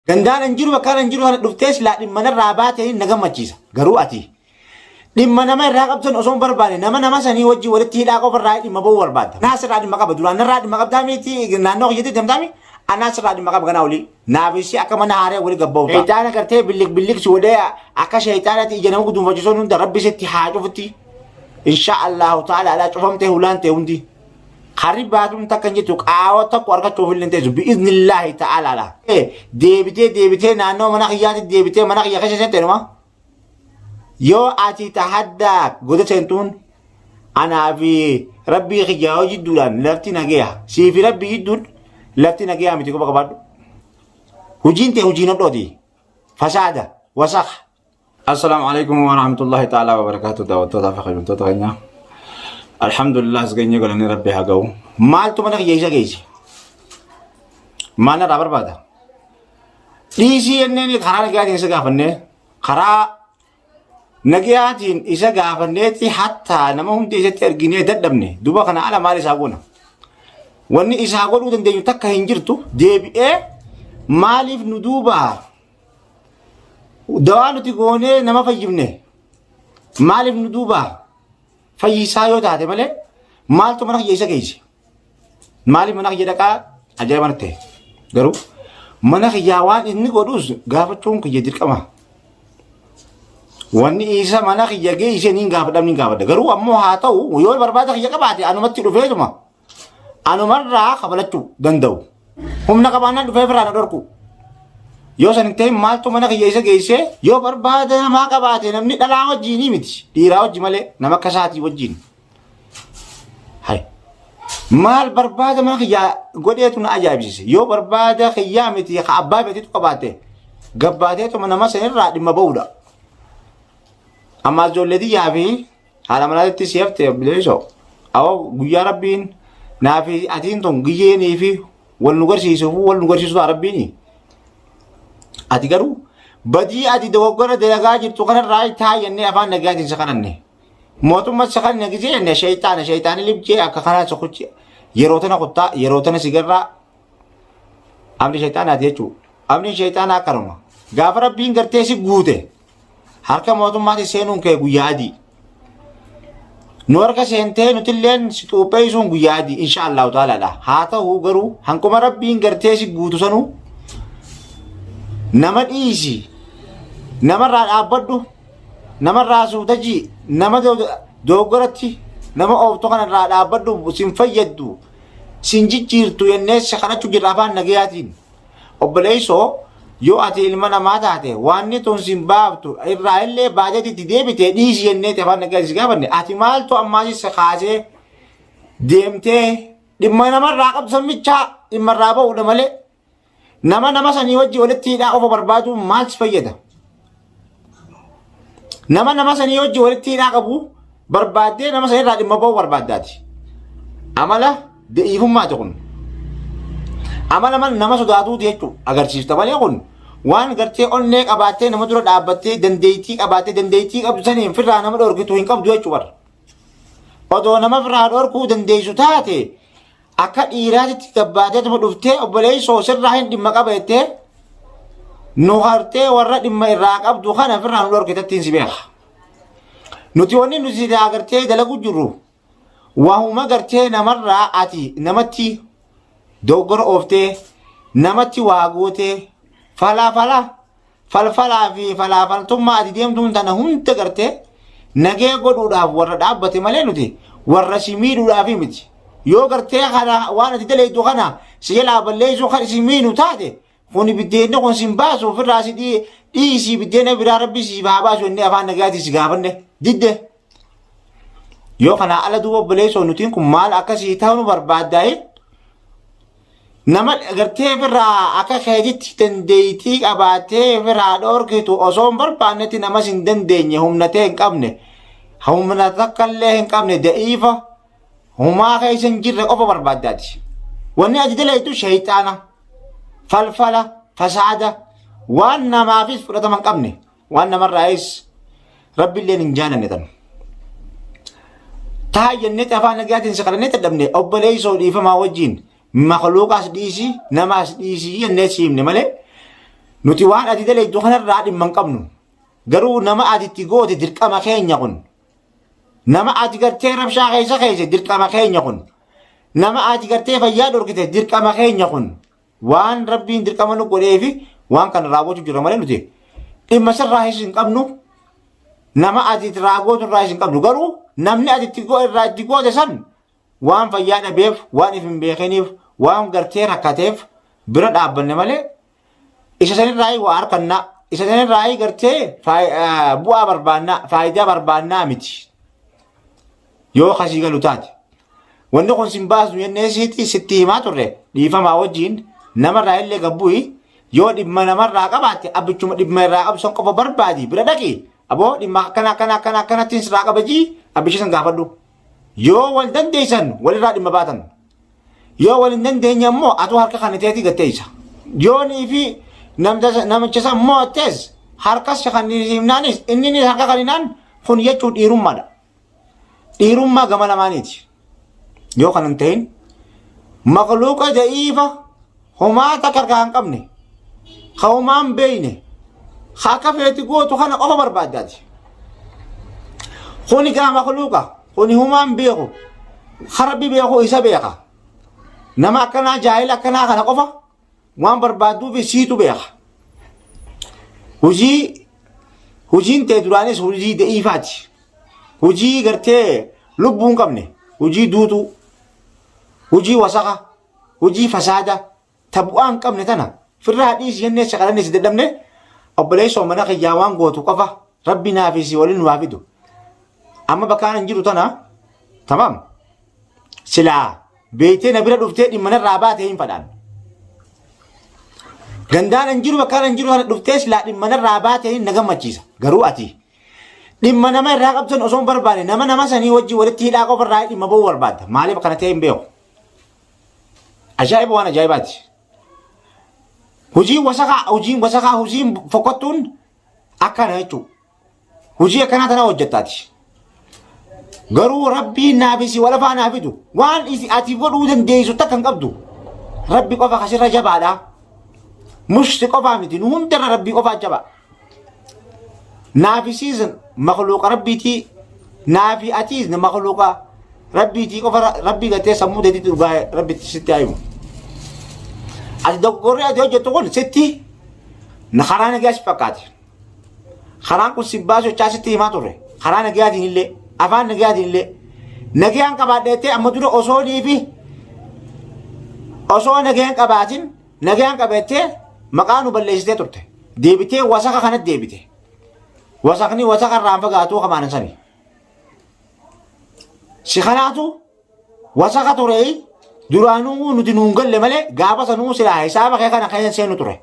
Gandaan hin jiru bakka hin jiru kana dhuftees laa dhimma narraa baatee na gammachiisa. Garuu ati dhimma nama irraa qabdan osoo hin barbaane nama sanii wajjin walitti hidhaa qofa irraa dhimma ba'uu barbaadda. Naasirraa dhimma qaba duraan narraa dhimma qabdaa miti naannoo kiyyaatti deemtaami. Anaasirraa dhimma qaba ganaa olii naafisi akka mana haaree walii gabba'u ta'a. Shayitaana gartee billik si wadee akka shayitaanatti ija nama guduunfachiisuun hunda rabbi sitti haa cufutti. Insha Allahu ta'ala alaa cufamtee hulaan ta'e hundi. Harri baatuun takka hin jirtu qaawwa tokko argachuuf illee teessu bi'iznillaahi ta'ala la. Deebitee naannoo mana kiyyaatti deebitee mana kiyya keessa seentee numa. Yoo ati tahaddaa goda seentuun anaa fi rabbii kiyyaa hojii jidduudhaan lafti nageeya. Sii fi rabbii jidduun lafti nageeya miti quba qabaadhu. Hojiin ta'e hojii hodhooti. Fasaada wasakha. Assalaamu alaikum wa rahmatullahi ta'ala wa barakatuh daawwattoota fi qayyumtoota keenyaa. Alhamdulillah asgeenye golanii rabbi haa ga'u. Maaltu mana kiyya isa geesse? Maal narraa barbaada? Dhiisii jenneen karaa nagayaatiin isa gaafannee karaa nagayaatiin isa gaafanneeti hatta nama hundi isatti arginee dadhabne duba kana ala maal isaa goona? Wanni isaa godhuu dandeenyu takka hin jirtu deebi'ee maaliif nu duuba dawaa nuti goonee nama fayyifne maaliif nu duuba fayyisaa yoo taate malee maaltu mana kiyya isa geesse? Maaliif mana kiyya dhaqaa ajaa'iba natti ta'e? Garuu mana kiyyaa waan inni godhus gaafachuun kiyya dirqama. Wanni isa mana kiyya geesse niin gaafadha. Garuu ammoo haa ta'u yoo barbaada kiyya qabaate anumatti dhufeetuma anumarraa kabalachuu danda'u. Humna qabaannaan dhufee biraa na dhorku. Yoo san hin ta'in maaltu mana kiyya isa geesse yoo barbaada namaa qabaate namni dhalaa wajjiinii miti dhiiraa wajji malee nama akka isaatii wajjiin. Maal barbaada mana kiyyaa godheetu na ajaa'ibsiise yoo barbaada kiyyaa miti ka abbaa beetitu qabaate gabbaateetuma nama sanirraa dhimma ba'uudha. Amma ijoolleetii yaafi haala manaatti si haftee bileesoo awwa guyyaa rabbiin naafi atiin tun giyyeenii fi wal nu garsiisuuf rabbiini. Ati garuu badii ati dogoggora dalagaa jirtu kanarraa taa'anii afaan nagaatiin isa kananne. Mootummaa isa kan nagisee jenne shayitaani libjee akka kanaa sokochi yeroo tana kuttaa yeroo tana sigarraa amni shayitaanaati jechuudha. Amni shayitaanaa akkanuma gaafa rabbiin gartee si guute harka mootummaatti seenuun kee guyyaa adii. Nu harka seentee nutilleen si xuupheessuun guyyaa adii insha Allahu ta'aladha. Haa ta'u garuu hankuma rabbiin gartee si guutu sanuu nama dhiisi namarraa dhaabbadhu namarraa suutajii nama doggoratti nama ooftu kanarraa dhaabbadhu sin fayyaddu sin jijjiirtu jennee kadhachuu jirra afaan nagayaatiin. Obboleessoo yoo ati ilma namaa taate waanni tun sin baaftu irraa illee baajatitti deebitee dhiisi jenneeti afaan nagayaatiin gaafanne ati maaltu ammaasis kaasee deemtee dhimma namarraa qabdu sammichaa dhimmarraa ba'uudha malee nama sanii wajji walitti hidhaa qofa barbaadu maal si fayyada? Nama sanii wajji walitti hidhaa qabu barbaaddee nama sanirraa dhimma ba'uu barbaaddaati. Amala de'iifummaati kun. Amala nama sodaatuuti jechuudha agarsiifta malee kun waan gartee onnee qabaattee nama dura dhaabbattee dandeettii qabdu saniin firraa nama dhorkitu hin qabdu jechuudha. Odoo nama firraa dhorkuu dandeessu taate akka dhiiraatitti gabbaateetuma dhuftee obboleessoo sirraa hin dhimma qabeettee nu hartee warra dhimma irraa qabdu kana firraa nu dhorkitattiin si beeka. Nuti wanni nuti agartee dalagu jirru waahuma gartee namarraa ati namatti doggora ooftee namatti waa gootee falfalaa fi falfaltummaa ati deemtuun tana hunda gartee nagee godhuudhaaf warra dhaabbate malee nuti warra si miidhuudhaaf miti. Yoo gartee kana waan ati daleetu kana si jalaa balleessuu kan isin miinu taate kun biddeenni kun sin baasu ofirraa si dhiisii biddeena biraa rabbi si haa baasu inni afaan nagaatiin si gaafanne didde. Yoo kana ala duuba obboleessoo nutiin kun maal akkasii ta'uu barbaaddaa? Nama gartee ofirraa akka keetitti dandeettii qabaatee ofirraa dhorkitu osoo hin barbaannetti namas hin dandeenye humnatee hin qabne humna takkallee hin qabne da'iifa. Humaa keessa hin jirre qofa barbaaddaati. Wanni ati daleetu shayitaana, falfala, fasaada waan namaafis fudhatama hin qabne waan namarraayis rabbiillee hin jaalanne tan. Taa jennetti afaan nagaatiin si kadhannee dadhabne obboleessoo dhiifamaa wajjin makhluuqaas dhiisii namaas dhiisii jennee siimne malee nuti waan ati daleeydu kanarraa dhimma hin qabnu garuu nama ati itti goote dirqama keenya kun nama ati gartee rabshaa keessa keesse dirqama keenya kun nama ati gartee fayyaa dhorkite dirqama keenya kun waan rabbiin dirqama nu godheefi waan kana raawwachuu jira malee nuti dhimma sirraa hin qabnu nama ati raagootu irraa hin qabnu garuu namni ati itti goote san waan fayyaa dhabeef waan if hin beekiniif waan gartee rakkateef bira dhaabbanne malee isa sanirraa waa harkannaa isa sanirraa gartee bu'aa barbaannaa faayidaa barbaannaa miti yoo kasii galu taate wanni kun sin baasu jennee sitti himaa turre dhiifamaa wajjiin namarraa illee gabbu'i yoo dhimma namarraa qabaatte abbichuma dhimma irraa qabu san qofa barbaadi bira dhaqi aboo dhimma akkanattiin sirraa qabajii abbicha san gaafadhu yoo wal dandeessan walirraa dhimma baatan yoo wal hin dandeenye immoo atu harka kaniteetii gatteessa yoo nii fi namicha san moo'attes harkas kannisimnaanis inninis harka kaninaan kun jechuun dhiirummaadha dhiirummaa gama lamaaniiti yoo kanan ta'in maqluuqa da'iifa homaa takka harkaa hin qabne ka homaa hin beeyne ka akka feeti gootu kana qofa barbaaddaati kuni gaa maqluuqa kuni homaa hin beeku ka rabbi beeku isa beeka nama akkanaa jaahila akkanaa kana qofa waan barbaadduufi siitu beeka hujiin ta'e duraanis hujii da'iifaati hujii gartee lubbuu hin qabne hujii duutuu hujii wasaqa hujii fasaada tabu'aa hin qabne tana firraa dhiisi jennee shaqalanne si dadhabne obboleessoo mana kiyyaa waan gootu qofa rabbi naafisi waliin waa fidu amma bakkaan hin jiru tana tamam silaa beeytee na bira dhuftee dhimma narraa baatee hin fadhaan gandaan hin jiru bakkaan hin jiru kana dhuftee silaa dhimma narraa baatee hin na gammachiisa garuu ati dhimma nama irraa qabdan osoo hin barbaane nama sanii wajjin walitti hidhaa qofa irraa dhimma ba'uu barbaadda maaliif akkana ta'e hin beeku ajaa'iba waan ajaa'ibaati hujiin wasaqaa hujiin fokkottuun akkana jechuudha hujii akkanaa tana hojjettaati garuu rabbiin naafisi walafaa naafidu waan ati godhuu dandeessu takka hin qabdu rabbi qofa kasirra jabaadha mushti qofaa miti nu hundarra rabbii qofaa jabaa naafisiisan maqluuqa rabbiitii naafi atiis maqluuqa rabbiitii qofa rabbii gatee sammuu deetitti dhugaa rabbitti sitti haayimu ati dogoggorree ati hojjettu kun sitti na karaa nagaa si fakkaate karaan kun si baasu jechaa sitti himaa turre karaa nagaatiin illee afaan nagaatiin illee nagaan qabaadheettee amma dura osoo nagaan qabaatin nagaan qabeettee maqaa nu balleessitee turte deebitee wasaqa kanatti deebite wasaqni wasaqa irraan fagaatuu kamaanan sani si kanaatu wasaqa ture duraanuu nuti nuun galle malee gaafa sanuu silaa hisaaba kee kana kan seenu ture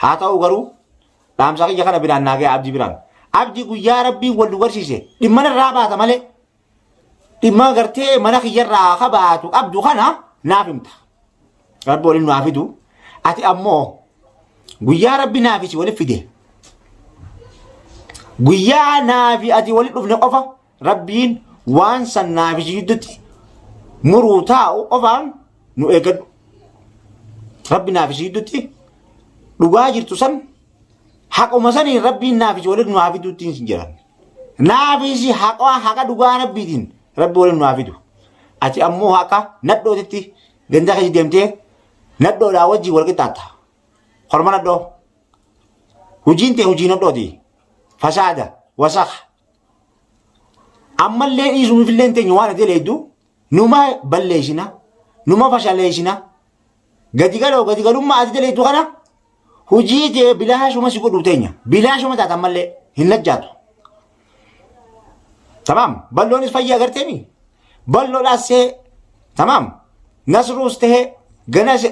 haa ta'u garuu dhaamsa kiyya kana biraan naagee abdii biraan abdii guyyaa rabbiin wal nu barsiise dhimma irraa baata malee dhimma gartee mana kiyyarraa kabaatu qabdu kana naaf himta rabbi waliin naaf fidu ati ammoo guyyaa rabbi naafisi waliif fide guyyaa naafi ati waliin dhufne qofa rabbiin waan san naafisi jiddutti muruu taa'u qofaan nu eeggadhu rabbi naafisi jiddutti dhugaa jirtu san haquma saniin rabbiin naafisi waliin nu haafiduutti hin jiran naafisi haqa dhugaa rabbiitiin rabbi waliin nu haafidu ati ammoo haqa nadhootitti ganda keessa deemtee nadhoodhaa wajjii wal qixxaatta horma nadhoo hujiin ta'e hujii nadhooti fasaada wasaqa ammallee dhiisuufillee hin teenye waan ati leeddu numa balleessina numa fashaleessina gadigalummaa ati daleeddu kana hujii ta'e bilaashuma si godhuu teenya bilaashuma taata ammallee hin najjaatu tamam balloonis fayyaa agarteemi balloodhaas ta'e tamam nasruus ta'e ganas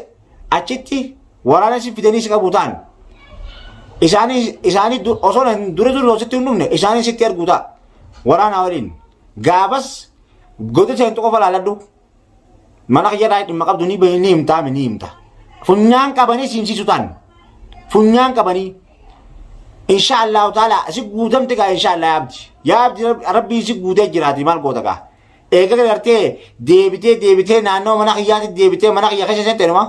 achitti waraana si fidanii si qabu ta'an isaanii osoo dura sitti hin dhufne isaanii sitti ergu ta'a waraana waliin gaafas goda seentu qofa laaladhu mana kiyyaadhaa dhimma qabdu ni himta funyaan qabanii simsiisu ta'an funyaan qabanii insha Allah ta'ala si guutamte gaa insha Allah yaabdi rabbii si guutee jiraati maal goota gaa eega gartee deebitee naannoo mana kiyyaatti deebitee mana kiyya keessa seente numa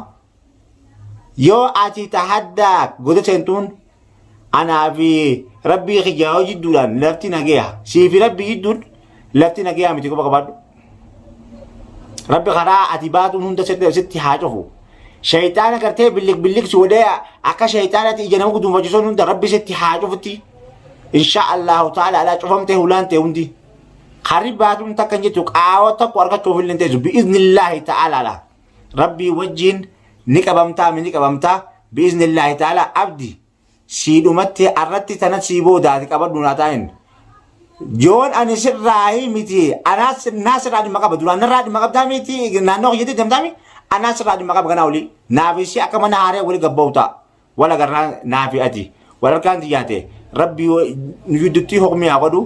يو أتي تحدى قدت سنتون أنا في ربي خجاو جدولان لفتي نجيها سيفي ربي جدول لفتي نجيها متى كوبا كبادو ربي خراء أتباتو نون ست حاجه شيطان كرتي بلك سوداء أكا شيطان تيجي قدوم فجسون نون ربي ست حاجه فتي إن شاء الله تعالى على شوفمته هولان تهوندي خريب باتو نتكن جتوك آواتك واركا شوف اللي انتزو بإذن الله تعالى لا ربي وجين نكبمتا بإذن الله تعالى أبدي سيدو متي أردت تنسيبو داتك أبدو ناتاين جون أنا سر راهي ميتي أنا ناس رادي مقابل دولان رادي مقابل دامي تي نانو يدي دم دامي أنا سر رادي مقابل غناولي نافيسي أكما نهاري ولي قبوتا ولا قرنا نافي أتي ولا كان دياتي ربي يدتي حكمي أقدو